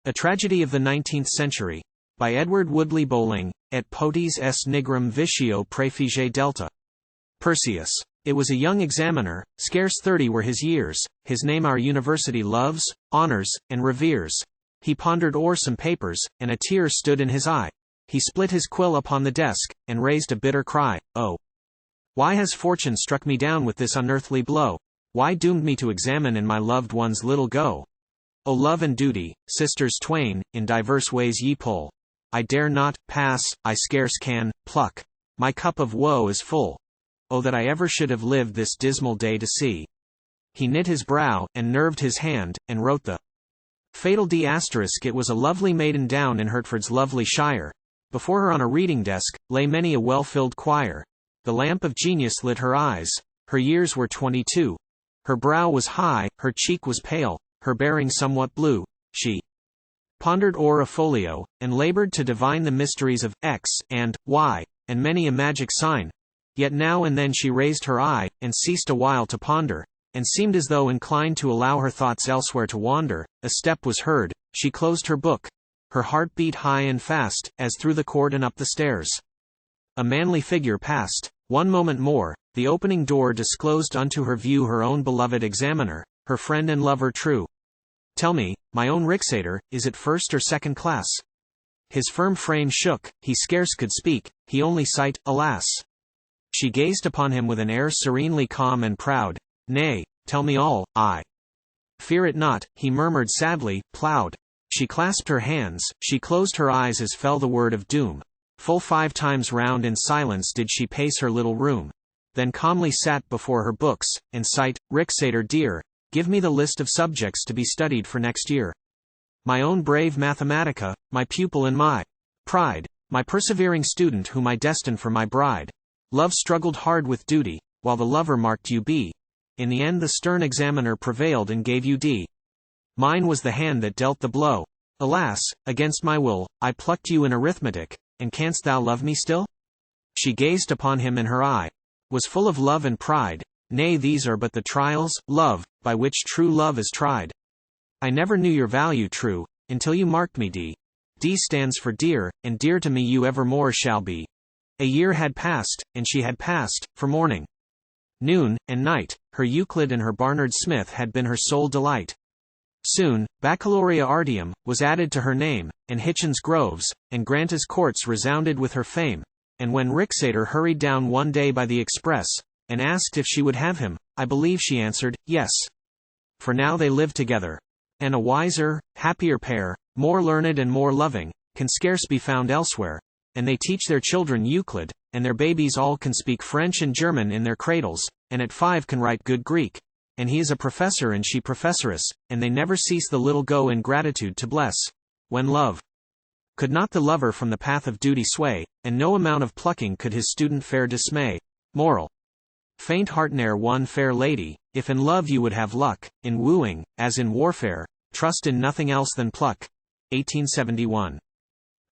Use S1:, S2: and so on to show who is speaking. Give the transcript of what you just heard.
S1: A Tragedy of the 19th Century, by Edward Woodley Bowling, et potis est nigrum vitio praefigere delta. PERSIUS. It was a young examiner, scarce 30 were his years, his name our university loves, honors, and reveres. He pondered o'er some papers, and a tear stood in his eye. He split his quill upon the desk, and raised a bitter cry, "Oh! Why has fortune struck me down with this unearthly blow? Why doomed me to examine in my loved one's little go? O love and duty, sisters twain, in diverse ways ye pull. I dare not, pass, I scarce can, pluck. My cup of woe is full. Oh that I ever should have lived this dismal day to see." He knit his brow, and nerved his hand, and wrote the fatal D*. It was a lovely maiden down in Hertford's lovely shire. Before her on a reading desk, lay many a well-filled quire. The lamp of genius lit her eyes. Her years were 22. Her brow was high, her cheek was pale, her bearing somewhat blue. She pondered o'er a folio, and labored to divine the mysteries of X and Y, and many a magic sign. Yet now and then she raised her eye, and ceased a while to ponder, and seemed as though inclined to allow her thoughts elsewhere to wander. A step was heard, she closed her book. Her heart beat high and fast, as through the court and up the stairs a manly figure passed. One moment more, the opening door disclosed unto her view her own beloved examiner, her friend and lover true. "Tell me, my own Rixator, is it first or second class?" His firm frame shook, he scarce could speak, he only sighed, alas! She gazed upon him with an air serenely calm and proud. "Nay, tell me all, I fear it not," he murmured sadly, ploughed. She clasped her hands, she closed her eyes as fell the word of doom. Full 5 times round in silence did she pace her little room. Then calmly sat before her books, and sighed, "Rixator dear, give me the list of subjects to be studied for next year. My own brave Mathematica, my pupil and my pride, my persevering student whom I destine for my bride. Love struggled hard with duty, while the lover marked you B. In the end the stern examiner prevailed and gave you D. Mine was the hand that dealt the blow. Alas, against my will, I plucked you in arithmetic, and canst thou love me still?" She gazed upon him, and her eye was full of love and pride. "Nay, these are but the trials, love, by which true love is tried. I never knew your value true, until you marked me D. D stands for dear, and dear to me you evermore shall be." A year had passed, and she had passed, for morning, noon, and night, her Euclid and her Barnard Smith had been her sole delight. Soon, Baccalaurea Artium was added to her name, and Hitchin's Groves, and Granta's Courts resounded with her fame. And when Rixator hurried down one day by the express, and asked if she would have him, I believe she answered, yes. For now they live together. And a wiser, happier pair, more learned and more loving, can scarce be found elsewhere. And they teach their children Euclid, and their babies all can speak French and German in their cradles, and at 5 can write good Greek. And he is a professor and she professoress, and they never cease the little go in gratitude to bless. When love could not the lover from the path of duty sway, and no amount of plucking could his student fair dismay. Moral. Faint heart ne'er won fair lady, if in love you would have luck, in wooing, as in warfare, trust in nothing else than pluck. 1871.